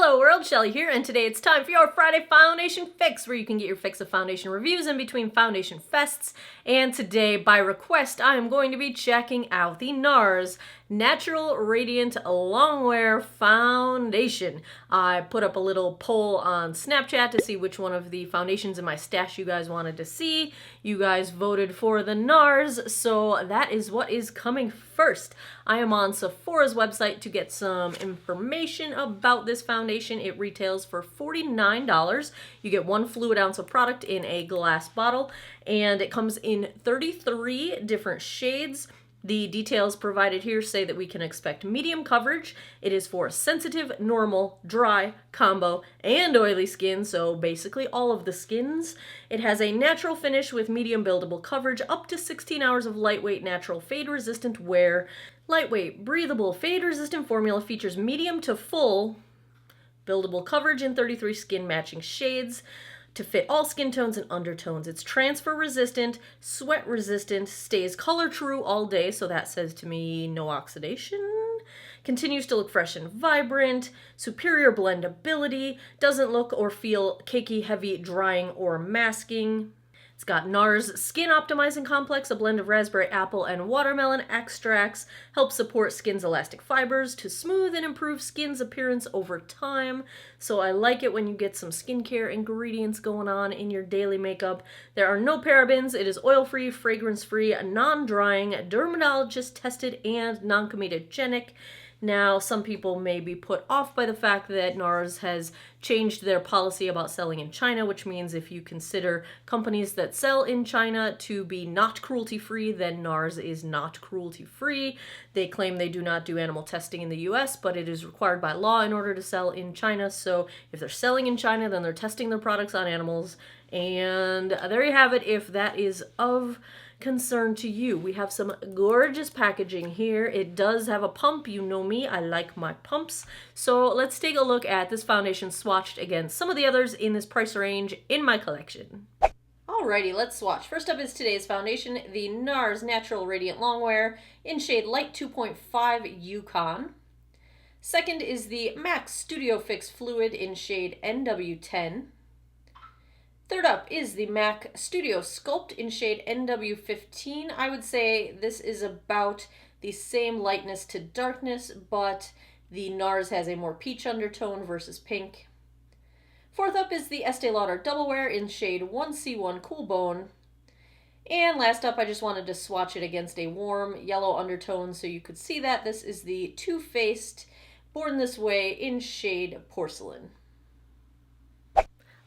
Hello world, Shelly here, and today it's time for your Friday Foundation Fix, where you can get your fix of foundation reviews in between foundation fests. And today, by request, I am going to be checking out the NARS Natural Radiant Longwear Foundation. I put up a little poll on Snapchat to see which one of the foundations in my stash you guys wanted to see. You guys voted for the NARS, so that is what is coming first. I am on Sephora's website to get some information about this foundation. It retails for $49. You get 1 fluid ounce of product in a glass bottle, and it comes in 33 different shades. The details provided here say that we can expect medium coverage. It is for sensitive, normal, dry, combo, and oily skin, so basically all of the skins. It has a natural finish with medium buildable coverage, up to 16 hours of lightweight, natural, fade-resistant wear. Lightweight, breathable, fade-resistant formula features medium to full buildable coverage in 33 skin-matching shades to fit all skin tones and undertones. It's transfer resistant, sweat resistant, stays color true all day, so that says to me no oxidation. Continues to look fresh and vibrant, superior blendability, doesn't look or feel cakey, heavy, drying, or masking. It's got NARS Skin Optimizing Complex, a blend of raspberry, apple, and watermelon extracts. Helps support skin's elastic fibers to smooth and improve skin's appearance over time. So I like it when you get some skincare ingredients going on in your daily makeup. There are no parabens. It is oil-free, fragrance-free, non-drying, dermatologist-tested, and non-comedogenic. Now, some people may be put off by the fact that NARS has changed their policy about selling in China, which means if you consider companies that sell in China to be not cruelty-free, then NARS is not cruelty-free. They claim they do not do animal testing in the US, but it is required by law in order to sell in China. So if they're selling in China, then they're testing their products on animals. And there you have it, if that is of concern to you. We have some gorgeous packaging here. It does have a pump. You know me, I like my pumps. So let's take a look at this foundation swatched against some of the others in this price range in my collection. Alrighty, let's swatch. First up is today's foundation, the NARS Natural Radiant Longwear in shade Light 2.5 Yukon. Second is the MAC Studio Fix Fluid in shade NW10. Third up is the MAC Studio Sculpt in shade NW15. I would say this is about the same lightness to darkness, but the NARS has a more peach undertone versus pink. Fourth up is the Estee Lauder Double Wear in shade 1C1 Cool Bone. And last up, I just wanted to swatch it against a warm yellow undertone so you could see that. This is the Too Faced Born This Way in shade Porcelain.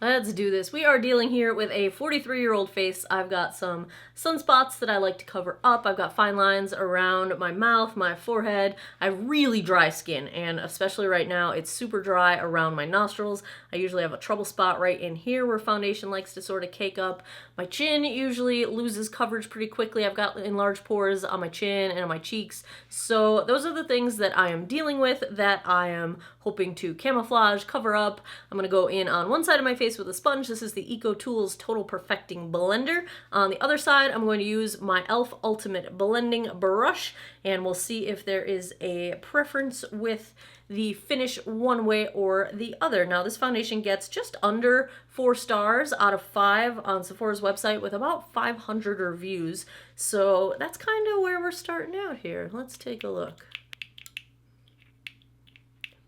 Let's do this. We are dealing here with a 43-year-old face. I've got some sunspots that I like to cover up. I've got fine lines around my mouth, my forehead. I have really dry skin, and especially right now, it's super dry around my nostrils. I usually have a trouble spot right in here where foundation likes to sort of cake up. My chin usually loses coverage pretty quickly. I've got enlarged pores on my chin and on my cheeks. So those are the things that I am dealing with that I am hoping to camouflage, cover up. I'm going to go in on one side of my face with a sponge. This is the EcoTools Total Perfecting Blender. On the other side, I'm going to use my e.l.f. Ultimate Blending Brush, and we'll see if there is a preference with the finish one way or the other. Now, this foundation gets just under 4 stars out of 5 on Sephora's website with about 500 reviews. So that's kind of where we're starting out here. Let's take a look.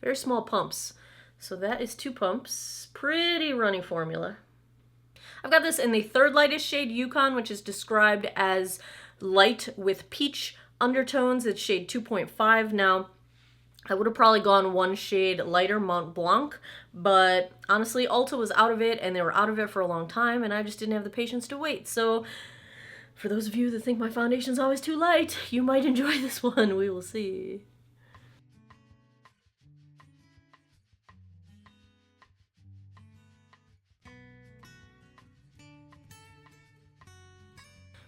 Very small pumps. So that is 2 pumps. Pretty runny formula. I've got this in the third lightest shade, Yukon, which is described as light with peach undertones. It's shade 2.5. Now, I would have probably gone 1 shade lighter, Mont Blanc, but honestly, Ulta was out of it, and they were out of it for a long time, and I just didn't have the patience to wait. So for those of you that think my foundation's always too light, you might enjoy this one. We will see.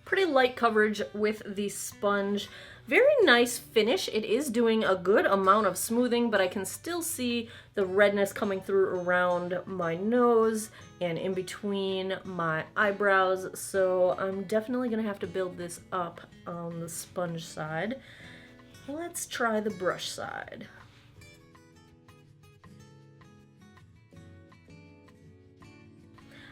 Pretty light coverage with the sponge. Very nice finish. It is doing a good amount of smoothing, but I can still see the redness coming through around my nose and in between my eyebrows. So I'm definitely gonna have to build this up on the sponge side. Let's try the brush side.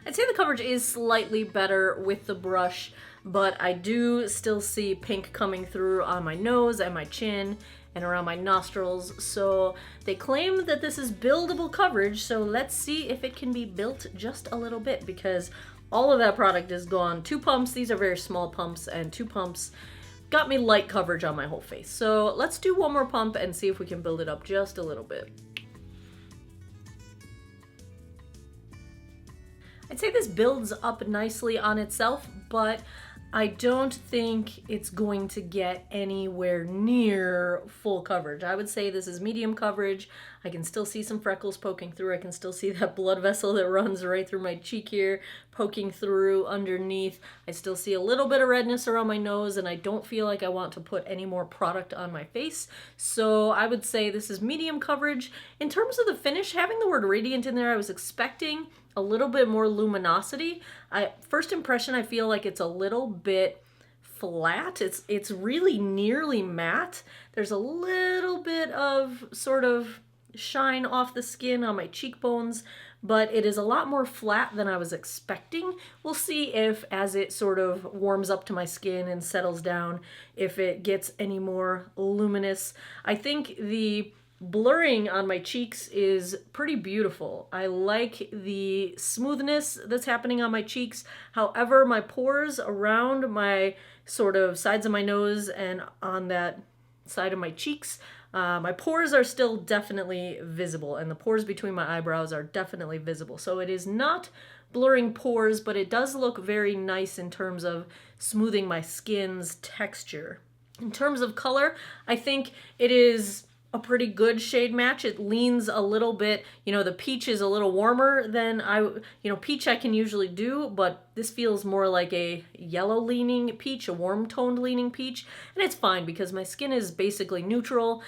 I'd say the coverage is slightly better with the brush, but I do still see pink coming through on my nose and my chin and around my nostrils. So they claim that this is buildable coverage, so let's see if it can be built just a little bit, because all of that product is gone. 2 pumps, these are very small pumps, and 2 pumps got me light coverage on my whole face. So let's do one more pump and see if we can build it up just a little bit. I'd say this builds up nicely on itself, but I don't think it's going to get anywhere near full coverage. I would say this is medium coverage. I can still see some freckles poking through. I can still see that blood vessel that runs right through my cheek here poking through underneath. I still see a little bit of redness around my nose, and I don't feel like I want to put any more product on my face. So I would say this is medium coverage. In terms of the finish, having the word radiant in there, I was expecting a little bit more luminosity. First impression, I feel like it's a little bit flat. It's really nearly matte. There's a little bit of sort of shine off the skin on my cheekbones, but it is a lot more flat than I was expecting. We'll see if, as it sort of warms up to my skin and settles down, if it gets any more luminous. I think the blurring on my cheeks is pretty beautiful. I like the smoothness that's happening on my cheeks. However, my pores around my sort of sides of my nose and on that side of my cheeks, my pores are still definitely visible, and the pores between my eyebrows are definitely visible. So it is not blurring pores, but it does look very nice in terms of smoothing my skin's texture. In terms of color, I think it is a pretty good shade match. It leans a little bit, the peach is a little warmer than peach I can usually do, but this feels more like a yellow leaning peach, a warm toned leaning peach, and it's fine because my skin is basically neutral.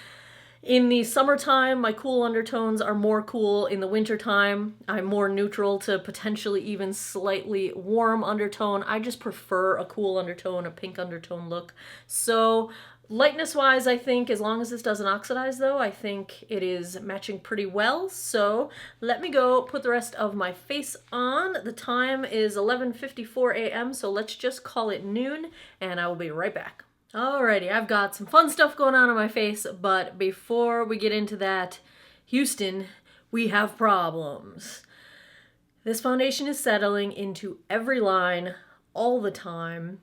In the summertime, my cool undertones are more cool. In the wintertime, I'm more neutral to potentially even slightly warm undertone. I just prefer a cool undertone, a pink undertone look. So lightness-wise, I think, as long as this doesn't oxidize, though, I think it is matching pretty well. So let me go put the rest of my face on. The time is 11:54 a.m., so let's just call it noon, and I will be right back. Alrighty, I've got some fun stuff going on my face, but before we get into that, Houston, we have problems. This foundation is settling into every line all the time,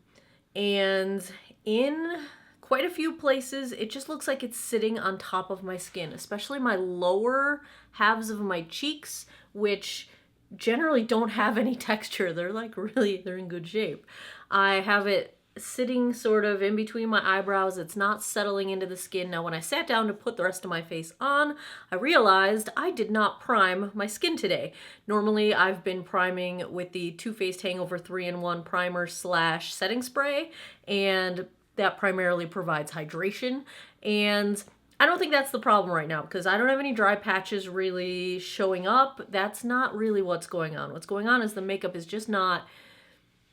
and in quite a few places, it just looks like it's sitting on top of my skin, especially my lower halves of my cheeks, which generally don't have any texture. They're in good shape. I have it sitting sort of in between my eyebrows. It's not settling into the skin. Now, when I sat down to put the rest of my face on, I realized I did not prime my skin today. Normally, I've been priming with the Too Faced Hangover 3-in-1 primer / setting spray, and that primarily provides hydration. And I don't think that's the problem right now because I don't have any dry patches really showing up. That's not really what's going on. What's going on is the makeup is just not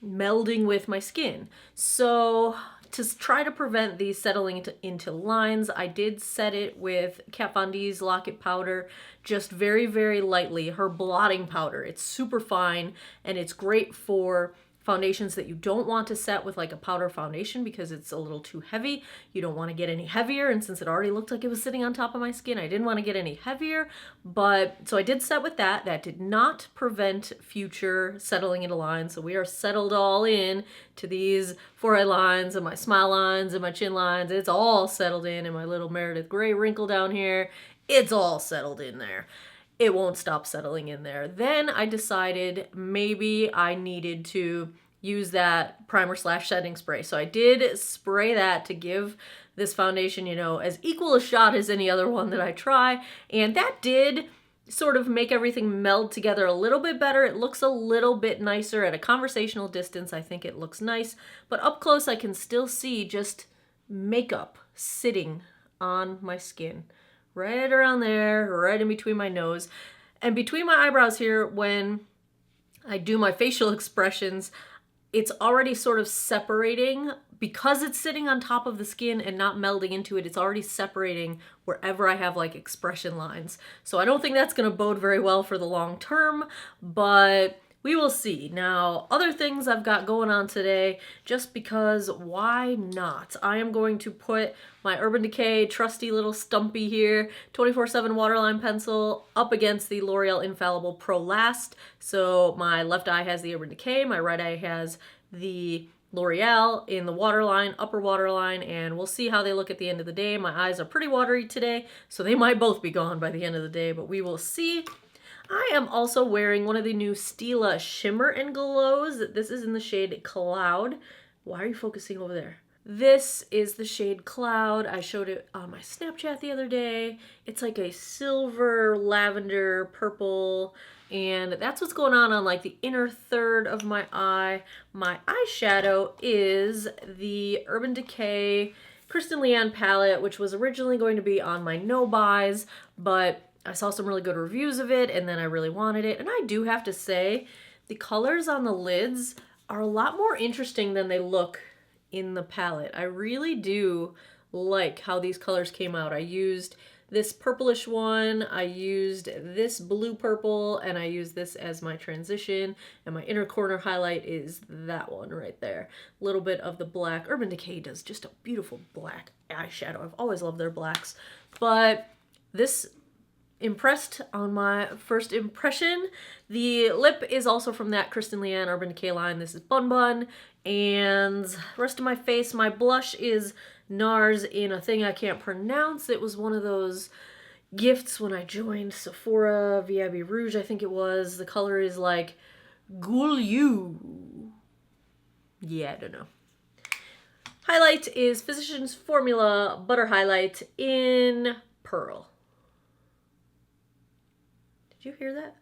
melding with my skin. So to try to prevent these settling into lines, I did set it with Kat Von D's Lock It powder, just very, very lightly. Her blotting powder. It's super fine, and it's great for foundations that you don't want to set with like a powder foundation because it's a little too heavy. You don't want to get any heavier, and since it already looked like it was sitting on top of my skin, I didn't want to get any heavier, but so I did set with that. That did not prevent future settling into lines, so we are settled all in to these forehead lines and my smile lines and my chin lines. It's all settled in, and my little Meredith Grey wrinkle down here, it's all settled in there. It won't stop settling in there. Then I decided maybe I needed to use that primer / setting spray. So I did spray that to give this foundation, as equal a shot as any other one that I try. And that did sort of make everything meld together a little bit better. It looks a little bit nicer at a conversational distance. I think it looks nice. But up close, I can still see just makeup sitting on my skin. Right around there, right in between my nose. And between my eyebrows here, when I do my facial expressions, it's already sort of separating. Because it's sitting on top of the skin and not melding into it, it's already separating wherever I have like expression lines. So I don't think that's going to bode very well for the long term, but we will see. Now, other things I've got going on today, just because why not? I am going to put my Urban Decay trusty little Stumpy here 24/7 waterline pencil up against the L'Oreal Infallible Pro Last. So my left eye has the Urban Decay, my right eye has the L'Oreal in the waterline, upper waterline, and we'll see how they look at the end of the day. My eyes are pretty watery today, so they might both be gone by the end of the day, but we will see. I am also wearing one of the new Stila Shimmer and Glows. This is in the shade Cloud. Why are you focusing over there? This is the shade Cloud. I showed it on my Snapchat the other day. It's like a silver, lavender, purple, and that's what's going on like the inner third of my eye. My eyeshadow is the Urban Decay Kristen Leanne palette, which was originally going to be on my no buys, but I saw some really good reviews of it, and then I really wanted it. And I do have to say, the colors on the lids are a lot more interesting than they look in the palette. I really do like how these colors came out. I used this purplish one, I used this blue purple, and I used this as my transition, and my inner corner highlight is that one right there. A little bit of the black. Urban Decay does just a beautiful black eyeshadow. I've always loved their blacks, but this impressed on my first impression. The lip is also from that Kristen Leanne Urban Decay line. This is Bun Bun. And rest of my face, my blush is NARS in a thing I can't pronounce. It was one of those gifts when I joined Sephora, VIB Rouge, I think it was. The color is like Gouliou. Yeah, I don't know. Highlight is Physicians Formula Butter Highlight in Pearl. Did you hear that?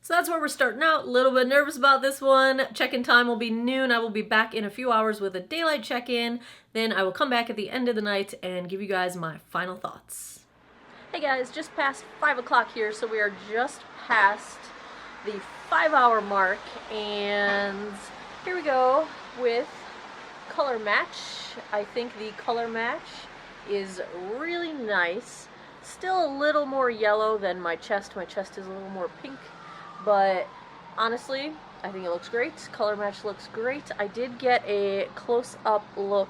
So that's where we're starting out. A little bit nervous about this one. Check-in time will be noon. I will be back in a few hours with a daylight check-in. Then I will come back at the end of the night and give you guys my final thoughts. Hey guys, just past 5 o'clock here, so we are just past the 5-hour mark, and here we go with color match. I think the color match is really nice. Still a little more yellow than my chest. My chest is a little more pink, but honestly, I think it looks great. Color match looks great. I did get a close-up look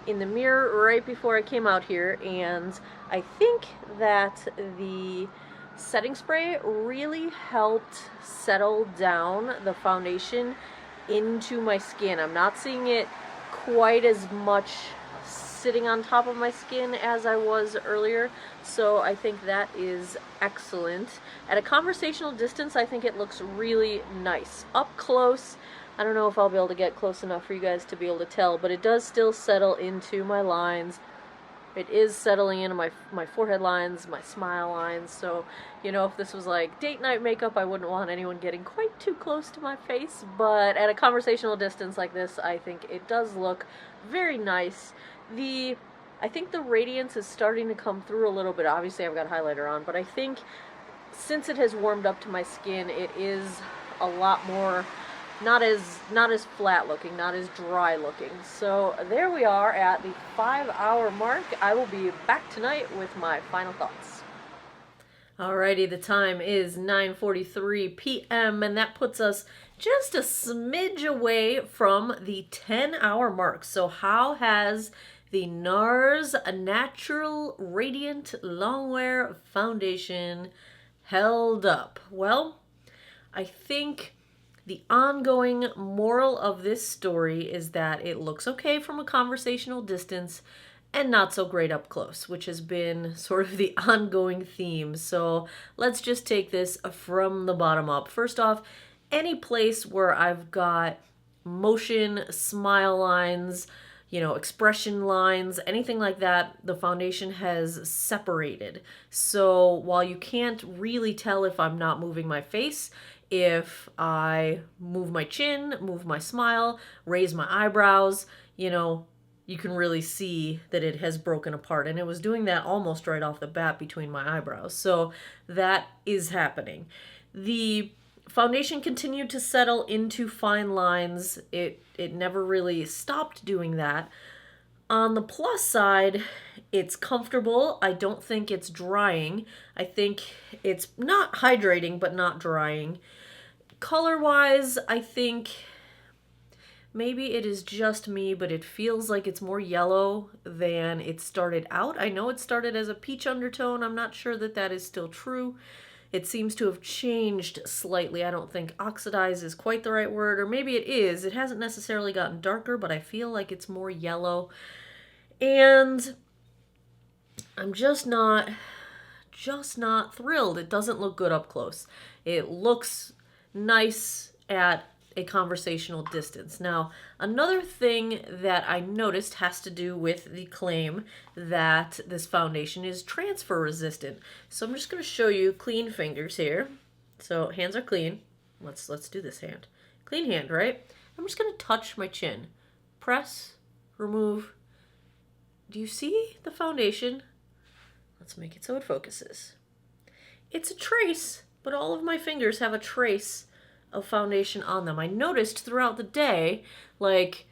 in the mirror right before I came out here, and I think that the setting spray really helped settle down the foundation into my skin. I'm not seeing it quite as much sitting on top of my skin as I was earlier, so I think that is excellent. At a conversational distance, I think it looks really nice. Up close, I don't know if I'll be able to get close enough for you guys to be able to tell, but it does still settle into my lines. It is settling into my forehead lines, my smile lines, so, you know, if this was like date night makeup, I wouldn't want anyone getting quite too close to my face, but at a conversational distance like this, I think it does look very nice. I think the radiance is starting to come through a little bit. Obviously, I've got highlighter on, but I think since it has warmed up to my skin, it is a lot more, not as flat looking, not as dry looking. So there we are at the 5-hour mark. I will be back tonight with my final thoughts. Alrighty, the time is 9:43 p.m. and that puts us just a smidge away from the 10-hour mark. So how has the NARS Natural Radiant Longwear Foundation held up? Well, I think the ongoing moral of this story is that it looks okay from a conversational distance and not so great up close, which has been sort of the ongoing theme. So let's just take this from the bottom up. First off, any place where I've got motion, smile lines, you know, expression lines, anything like that, the foundation has separated. So while you can't really tell if I'm not moving my face, if I move my chin, move my smile, raise my eyebrows, you know, you can really see that it has broken apart. And it was doing that almost right off the bat between my eyebrows. So that is happening. The foundation continued to settle into fine lines. It never really stopped doing that. On the plus side, it's comfortable. I don't think it's drying. I think it's not hydrating, but not drying. Color-wise, I think maybe it is just me, but it feels like it's more yellow than it started out. I know it started as a peach undertone. I'm not sure that that is still true. It seems to have changed slightly. I don't think oxidize is quite the right word, or maybe it is. It hasn't necessarily gotten darker, but I feel like it's more yellow. And I'm just not thrilled. It doesn't look good up close. It looks nice at a conversational distance. Now, another thing that I noticed has to do with the claim that this foundation is transfer resistant. So I'm just going to show you clean fingers here. So hands are clean. Let's do this hand. Clean hand, right? I'm just going to touch my chin. Press, remove. Do you see the foundation? Let's make it so it focuses. It's a trace, but all of my fingers have a trace of foundation on them. I noticed throughout the day, like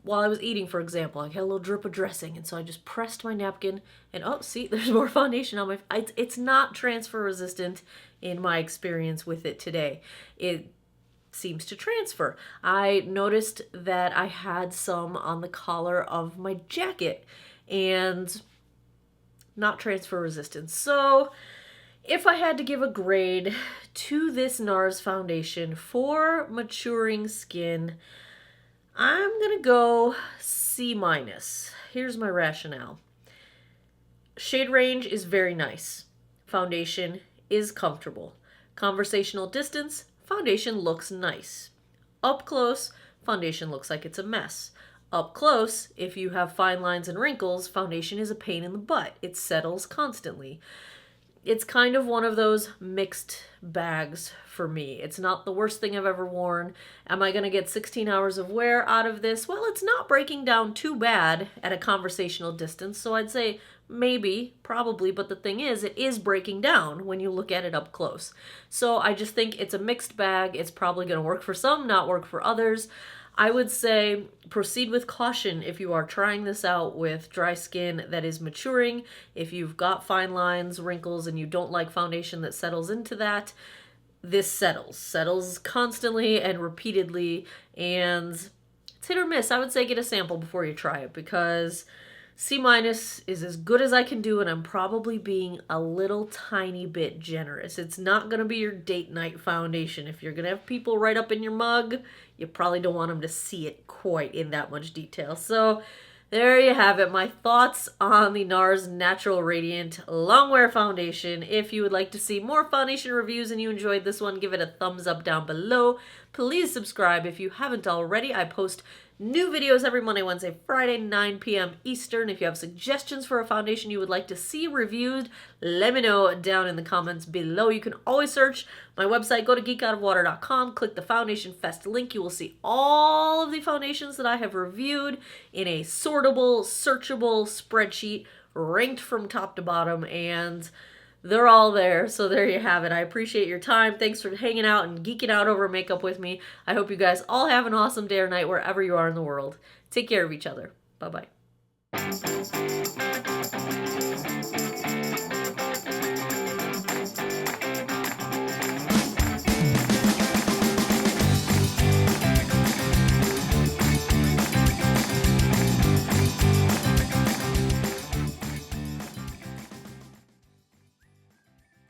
while I was eating, for example, I had a little drip of dressing, and so I just pressed my napkin, and oh, see, there's more foundation on my. It's not transfer resistant in my experience with it today. It seems to transfer. I noticed that I had some on the collar of my jacket, and not transfer resistant. So if I had to give a grade to this NARS foundation for maturing skin, I'm going to go C-. Here's my rationale. Shade range is very nice. Foundation is comfortable. Conversational distance, foundation looks nice. Up close, foundation looks like it's a mess. Up close, if you have fine lines and wrinkles, foundation is a pain in the butt. It settles constantly. It's kind of one of those mixed bags for me. It's not the worst thing I've ever worn. Am I going to get 16 hours of wear out of this? Well, it's not breaking down too bad at a conversational distance, so I'd say maybe, probably, but the thing is, it is breaking down when you look at it up close. So I just think it's a mixed bag. It's probably going to work for some, not work for others. I would say proceed with caution if you are trying this out with dry skin that is maturing. If you've got fine lines, wrinkles, and you don't like foundation that settles into that, this settles constantly and repeatedly, and it's hit or miss. I would say get a sample before you try it, because C- is as good as I can do, and I'm probably being a little tiny bit generous. It's not going to be your date night foundation. If you're going to have people right up in your mug, you probably don't want them to see it quite in that much detail. So there you have it, my thoughts on the NARS Natural Radiant Longwear Foundation. If you would like to see more foundation reviews and you enjoyed this one, give it a thumbs up down below. Please subscribe if you haven't already. I post new videos every Monday, Wednesday, Friday, 9 p.m. Eastern. If you have suggestions for a foundation you would like to see reviewed, let me know down in the comments below. You can always search my website. Go to geekoutofwater.com, click the Foundation Fest link. You will see all of the foundations that I have reviewed in a sortable, searchable spreadsheet, ranked from top to bottom, and they're all there. So there you have it. I appreciate your time. Thanks for hanging out and geeking out over makeup with me. I hope you guys all have an awesome day or night wherever you are in the world. Take care of each other. Bye-bye.